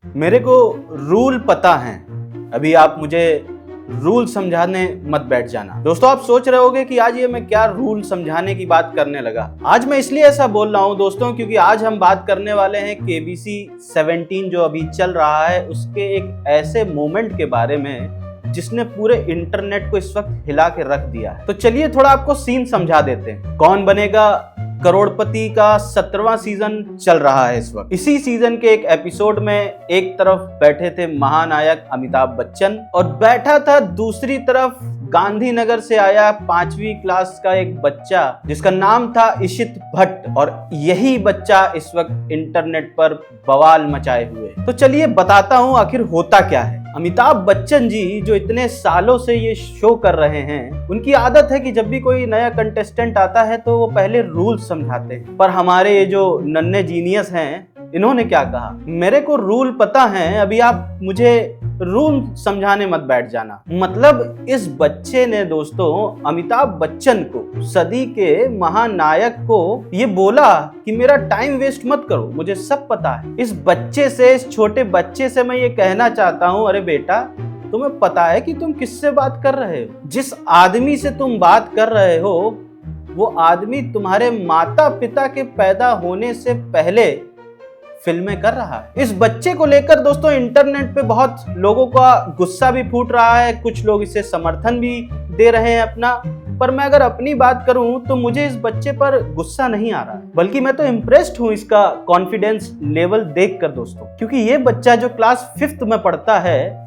मेरे को रूल पता है, अभी आप मुझे रूल समझाने मत बैठ जाना। दोस्तों, आप सोच रहे होगे कि आज ये मैं क्या रूल समझाने की बात करने लगा। आज मैं इसलिए ऐसा बोल रहा हूँ दोस्तों, क्योंकि आज हम बात करने वाले हैं KBC 17 जो अभी चल रहा है, उसके एक ऐसे मोमेंट के बारे में जिसने पूरे इंटरनेट को इस वक्त हिला के रख दिया है। तो चलिए थोड़ा आपको सीन समझा देते हैं। कौन बनेगा करोड़पति का 17वां सीजन चल रहा है इस वक्त। इसी सीजन के एक एपिसोड में एक तरफ बैठे थे महानायक अमिताभ बच्चन और बैठा था दूसरी तरफ गांधीनगर से आया 5वीं क्लास का एक बच्चा जिसका नाम था इशित भट्ट, और यही बच्चा इस वक्त इंटरनेट पर बवाल मचाए हुए। तो चलिए बताता हूँ आखिर होता क्या है। अमिताभ बच्चन जी जो इतने सालों से ये शो कर रहे हैं, उनकी आदत है कि जब भी कोई नया कंटेस्टेंट आता है तो वो पहले रूल समझाते हैं। पर हमारे ये जो नन्हे जीनियस हैं, इन्होंने क्या कहा, मेरे को रूल पता है, अभी आप मुझे रूल समझाने मत बैठ जाना। मतलब इस बच्चे ने दोस्तों अमिताभ बच्चन को, सदी के महानायक को, ये बोला कि मेरा टाइम वेस्ट मत करो, मुझे सब पता है। इस बच्चे से, इस छोटे बच्चे से मैं ये कहना चाहता हूँ, अरे बेटा, तुम्हें पता है कि तुम किससे बात कर रहे हो? जिस आदमी से तुम बात कर रहे हो वो आदमी तुम्हारे माता पिता के पैदा होने से पहले फिल्में कर रहा है। इस बच्चे को लेकर दोस्तों इंटरनेट पे बहुत लोगों का गुस्सा भी फूट रहा है, कुछ लोग इसे समर्थन भी दे रहे हैं अपना। पर मैं अगर अपनी बात करूं तो मुझे इस बच्चे पर गुस्सा नहीं आ रहा है, बल्कि मैं तो इम्प्रेस्ड हूं इसका कॉन्फिडेंस लेवल देखकर दोस्तों। क्योंकि ये बच्चा जो क्लास 5th में पढ़ता है,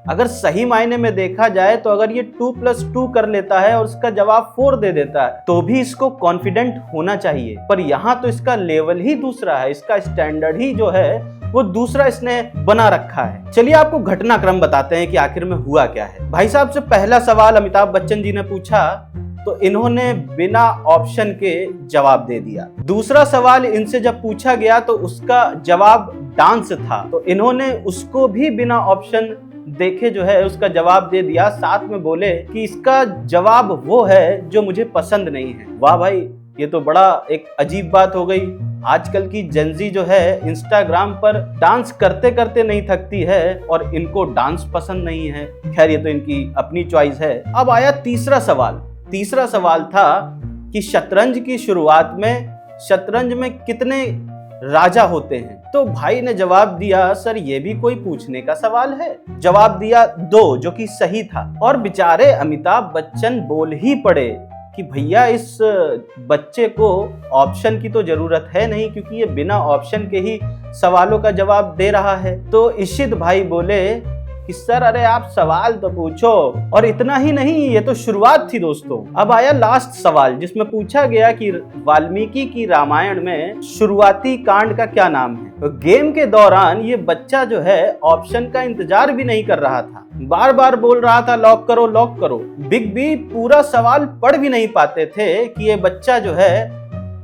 अगर सही मायने में देखा जाए तो अगर ये 2+2 कर लेता है और उसका जवाब 4 दे देता है तो भी इसको कॉन्फिडेंट होना चाहिए। पर यहाँ तो इसका लेवल ही दूसरा है, इसका स्टैंडर्ड ही जो है वो दूसरा इसने बना रखा है। चलिए आपको घटनाक्रम बताते हैं कि आखिर में हुआ क्या है। भाई साहब से पहला सवाल अमिताभ बच्चन जी ने पूछा तो इन्होंने बिना ऑप्शन के जवाब दे दिया। दूसरा सवाल इनसे जब पूछा गया तो उसका जवाब डांस था, तो इन्होंने उसको भी बिना ऑप्शन देखे जो है उसका जवाब दे दिया। साथ में बोले कि इसका जवाब वो है जो मुझे पसंद नहीं है। वाह भाई, ये तो बड़ा एक अजीब बात हो गई। आजकल की जेनजी जो है इंस्टाग्राम पर डांस करते करते नहीं थकती है और इनको डांस पसंद नहीं है। खैर, ये तो इनकी अपनी चॉइस है। अब आया तीसरा सवाल। तीसरा सवाल था कि शतरंज की शुरुआत में शतरंज में कितने राजा होते हैं? तो भाई ने जवाब दिया, सर ये भी कोई पूछने का सवाल है? जवाब दिया 2, जो कि सही था। और बेचारे अमिताभ बच्चन बोल ही पड़े कि भैया इस बच्चे को ऑप्शन की तो जरूरत है नहीं, क्योंकि ये बिना ऑप्शन के ही सवालों का जवाब दे रहा है। तो इशित भाई बोले कि सर अरे आप सवाल तो पूछो। और इतना ही नहीं, ये तो शुरुआत थी दोस्तों। अब आया लास्ट सवाल, जिसमें पूछा गया कि वाल्मीकि की रामायण में शुरुआती कांड का क्या नाम है? तो गेम के दौरान ये बच्चा जो है ऑप्शन का इंतजार भी नहीं कर रहा था, बार बार बोल रहा था लॉक करो लॉक करो। बिग बी पूरा सवाल पढ़ भी नहीं पाते थे कि ये बच्चा जो है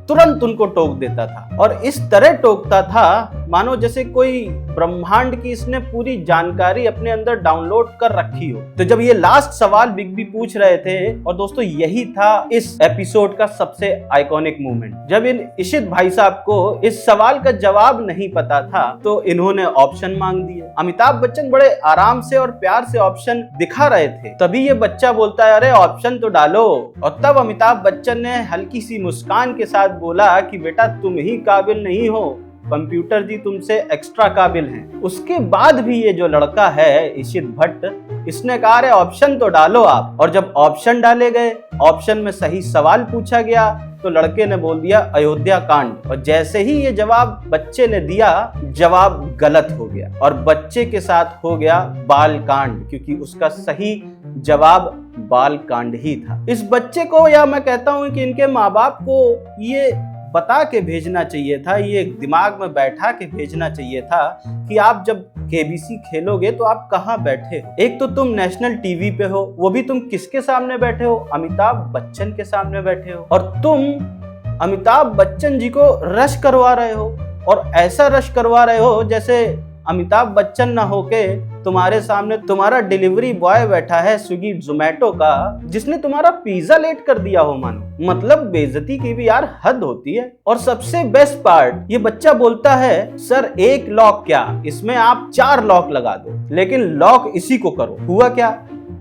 तुरंत उनको टोक देता था, और इस तरह टोकता था मानो जैसे कोई ब्रह्मांड की इसने पूरी जानकारी अपने अंदर डाउनलोड कर रखी हो। तो जब ये लास्ट सवाल बिग बी पूछ रहे थे, और दोस्तों यही था इस एपिसोड का सबसे आइकॉनिक मोमेंट, जब इन इशित भाई साहब को इस सवाल का जवाब नहीं पता था तो इन्होंने ऑप्शन मांग दिए। अमिताभ बच्चन बड़े आराम से और प्यार से ऑप्शन दिखा रहे थे, तभी ये बच्चा बोलता है अरे ऑप्शन तो डालो। और तब अमिताभ बच्चन ने हल्की सी मुस्कान के साथ बोला कि बेटा तुम ही काबिल नहीं हो, कंप्यूटर जी तुमसे एक्स्ट्रा काबिल हैं। उसके बाद भी ये जो लड़का है इशित भट्ट, इसने कहा अरे ऑप्शन तो डालो आप। और जब ऑप्शन डाले गए, ऑप्शन में सही सवाल पूछा गया तो लड़के ने बोल दिया अयोध्या कांड, और जैसे ही ये जवाब बच्चे ने दिया, जवाब गलत हो गया और बच्चे के साथ हो गया बाल कांड, क्योंकि उसका सही जवाब बाल कांड ही था। इस बच्चे को, या मैं कहता हूं कि इनके माँ बाप को ये बता के भेजना चाहिए था, ये दिमाग में बैठा के भेजना चाहिए था कि आप जब KBC खेलोगे तो आप कहाँ बैठे हो। एक तो तुम नेशनल टीवी पे हो, वो भी तुम किसके सामने बैठे हो? अमिताभ बच्चन के सामने बैठे हो, और तुम अमिताभ बच्चन जी को रश करवा रहे हो, और ऐसा रश करवा रहे हो जैसे अमिताभ बच्चन ना होके तुम्हारे सामने तुम्हारा डिलीवरी बॉय बैठा है स्विगी जोमेटो का, जिसने तुम्हारा पिज्जा लेट कर दिया हो मानो। मतलब बेइज्जती की भी यार हद होती है। और सबसे बेस्ट पार्ट, ये बच्चा बोलता है सर एक लॉक क्या, इसमें आप 4 लॉक लगा दो, लेकिन लॉक इसी को करो। हुआ क्या,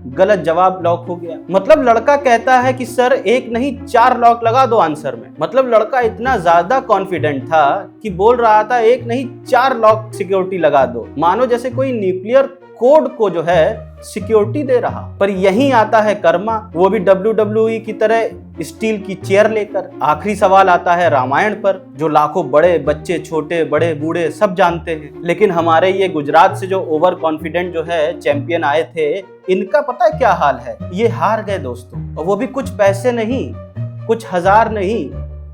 गलत जवाब लॉक हो गया। मतलब लड़का कहता है कि सर एक नहीं 4 लॉक लगा दो आंसर में। मतलब लड़का इतना ज्यादा कॉन्फिडेंट था कि बोल रहा था एक नहीं 4 लॉक सिक्योरिटी लगा दो, मानो जैसे कोई न्यूक्लियर कोड को जो है सिक्योरिटी दे रहा। पर यहीं आता है कर्मा, वो भी WWE की तरह स्टील की चेयर लेकर। आखिरी सवाल आता है रामायण पर, जो लाखों बड़े बच्चे, छोटे बड़े बूढ़े सब जानते हैं। लेकिन हमारे ये गुजरात से जो ओवर कॉन्फिडेंट जो है चैंपियन आए थे, इनका पता है क्या हाल है? ये हार गए दोस्तों, और वो भी कुछ पैसे नहीं, कुछ हजार नहीं,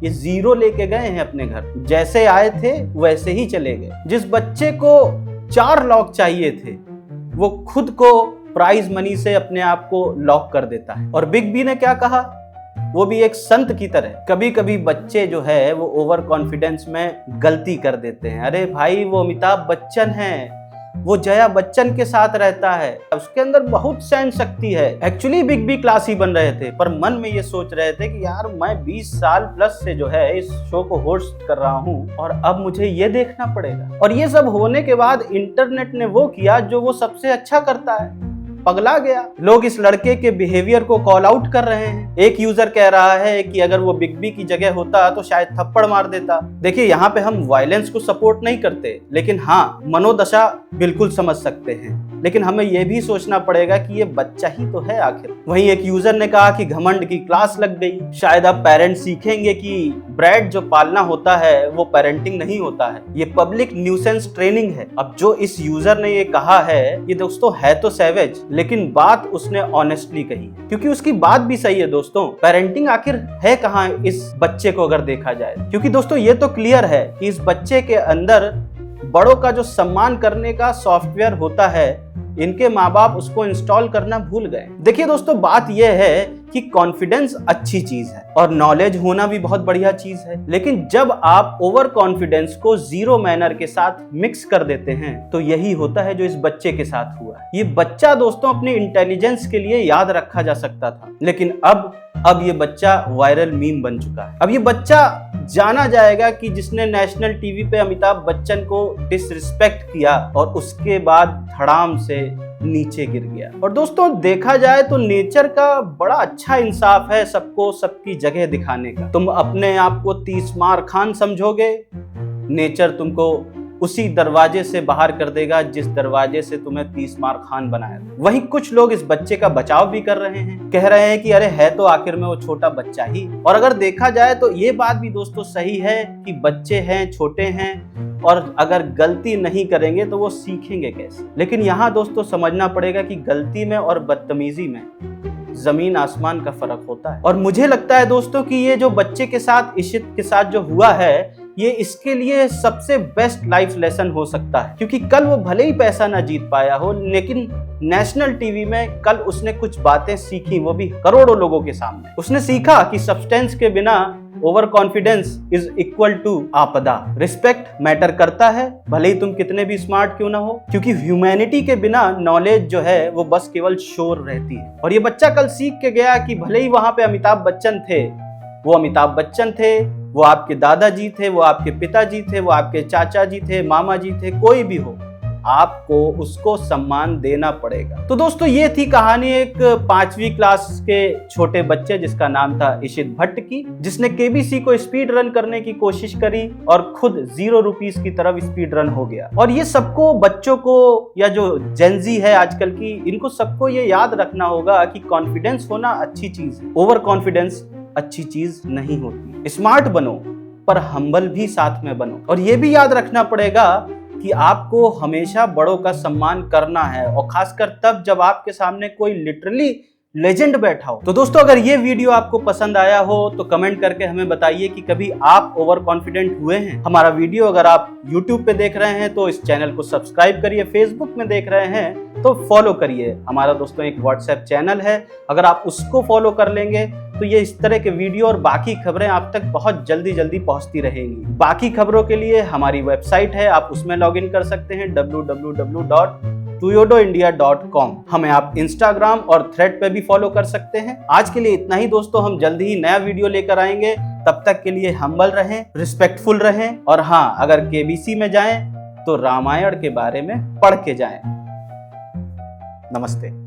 ये 0 लेके गए हैं अपने घर। जैसे आए थे वैसे ही चले गए। जिस बच्चे को 4 लॉक चाहिए थे, वो खुद को प्राइज मनी से अपने आप को लॉक कर देता है। और बिग बी ने क्या कहा, वो भी एक संत की तरह, कभी कभी बच्चे जो है वो ओवर कॉन्फिडेंस में गलती कर देते हैं। अरे भाई, वो अमिताभ बच्चन है, वो जया बच्चन के साथ रहता है, उसके अंदर बहुत सहन शक्ति है। एक्चुअली बिग बी क्लास ही बन रहे थे, पर मन में ये सोच रहे थे कि यार मैं 20 साल प्लस से जो है इस शो को होस्ट कर रहा हूँ, और अब मुझे ये देखना पड़ेगा। और ये सब होने के बाद इंटरनेट ने वो किया जो वो सबसे अच्छा करता है, पगला गया। लोग इस लड़के के बिहेवियर को कॉल आउट कर रहे हैं। एक यूजर कह रहा है कि अगर वो बिग बी की जगह होता तो शायद थप्पड़ मार देता। देखिए, यहाँ पे हम वायलेंस को सपोर्ट नहीं करते, लेकिन हाँ, मनोदशा बिल्कुल समझ सकते हैं। लेकिन हमें यह भी सोचना पड़ेगा कि ये बच्चा ही तो है आखिर। वहीं एक यूजर ने कहा कि घमंड की क्लास लग गई। शायद अब पेरेंट्स सीखेंगे कि ब्रेड जो पालना होता है वो पेरेंटिंग नहीं होता है, ये पब्लिक न्यूसेंस ट्रेनिंग है। अब जो इस यूजर ने ये कहा है, ये दोस्तों है तो सैवेज, लेकिन बात उसने ऑनेस्टली कही, क्योंकि उसकी बात भी सही है दोस्तों। पेरेंटिंग आखिर है कहाँ इस बच्चे को अगर देखा जाए? क्योंकि दोस्तों ये तो क्लियर है कि इस बच्चे के अंदर बड़ों का जो सम्मान करने का सॉफ्टवेयर होता है, इनके माँ बाप उसको इंस्टॉल करना भूल गए। देखिए दोस्तों, बात यह है कि कॉन्फिडेंस अच्छी चीज है और नॉलेज होना भी बहुत बढ़िया चीज है, लेकिन जब आप ओवर कॉन्फिडेंस को जीरो मैनर के साथ मिक्स कर देते हैं तो यही होता है जो इस बच्चे के साथ हुआ। ये बच्चा दोस्तों अपने इंटेलिजेंस के लिए याद रखा जा सकता था, लेकिन अब ये बच्चा वायरल मीम बन चुका है। अब ये बच्चा जाना जाएगा कि जिसने नेशनल टीवी पे अमिताभ बच्चन को डिसरिस्पेक्ट किया और उसके बाद धड़ाम से नीचे गिर गया। और दोस्तों देखा जाए तो नेचर का बड़ा अच्छा इंसाफ है सबको सबकी जगह दिखाने का। तुम अपने आप को 30 मार खान समझोगे, नेचर तुमको उसी दरवाजे से बाहर कर देगा जिस दरवाजे से तुम्हें 30 मार खान बनाया। वहीं कुछ लोग इस बच्चे का बचाव भी कर रहे हैं, कह रहे हैं कि अरे है तो आखिर में वो छोटा बच्चा ही। और अगर देखा जाए तो ये बात भी दोस्तों सही है कि बच्चे हैं, छोटे हैं, और अगर गलती नहीं करेंगे तो वो सीखेंगे कैसे। लेकिन यहाँ दोस्तों समझना पड़ेगा कि गलती में और बदतमीजी में जमीन आसमान का फर्क होता है। और मुझे लगता है दोस्तों कि ये जो बच्चे के साथ, इशित के साथ जो हुआ है, ये इसके लिए सबसे बेस्ट लाइफ लेसन हो सकता है। क्योंकि कल वो भले ही पैसा ना जीत पाया हो, लेकिन नेशनल टीवी में कल उसने कुछ बातें सीखी, वो भी करोड़ों लोगों के सामने। उसने सीखा कि सब्सटेंस के बिना over confidence is equal to आपदा। रिस्पेक्ट मैटर करता है, भले ही तुम कितने भी स्मार्ट क्यों ना हो, क्योंकि ह्यूमैनिटी के बिना नॉलेज जो है वो बस केवल शोर रहती है। और ये बच्चा कल सीख के गया कि भले ही वहां पे अमिताभ बच्चन थे, वो अमिताभ बच्चन थे, वो आपके दादाजी थे, वो आपके पिताजी थे, वो आपके चाचा जी थे, मामा जी थे, कोई भी हो, आपको उसको सम्मान देना पड़ेगा। तो दोस्तों ये थी कहानी एक 5वीं क्लास के छोटे बच्चे जिसका नाम था इशित भट्ट की, जिसने केबीसी को स्पीड रन करने की कोशिश करी और खुद 0 रुपीस की तरफ स्पीड रन हो गया। और ये सबको, बच्चों को या जो जेनजी है आजकल की, इनको सबको ये याद रखना होगा कि कॉन्फिडेंस होना अच्छी चीज है, ओवर कॉन्फिडेंस अच्छी चीज नहीं होती। स्मार्ट बनो पर हम्बल भी साथ में बनो। और ये भी याद रखना पड़ेगा कि आपको हमेशा बड़ों का सम्मान करना है, और खासकर तब जब आपके सामने कोई लिटरली लेजेंड बैठा हो। तो दोस्तों अगर ये वीडियो आपको पसंद आया हो तो कमेंट करके हमें बताइए कि कभी आप ओवर कॉन्फिडेंट हुए हैं। हमारा वीडियो अगर आप YouTube पे देख रहे हैं तो इस चैनल को सब्सक्राइब करिए, Facebook में देख रहे हैं तो फॉलो करिए। हमारा दोस्तों एक WhatsApp चैनल है, अगर आप उसको फॉलो कर लेंगे तो ये इस तरह के वीडियो और बाकी खबरें आप तक बहुत जल्दी पहुंचती रहेंगी। बाकी खबरों के लिए हमारी वेबसाइट है, आप उसमें लॉगिन कर सकते हैं www tuyodoindia.com। हमें आप इंस्टाग्राम और थ्रेड पे भी फॉलो कर सकते हैं। आज के लिए इतना ही दोस्तों, हम जल्द ही नया वीडियो लेकर आएंगे। तब तक के लिए हम्बल रहें, रिस्पेक्टफुल रहें, और हाँ, अगर केबीसी में जाएं तो रामायण के बारे में पढ़ के जाएं। नमस्ते।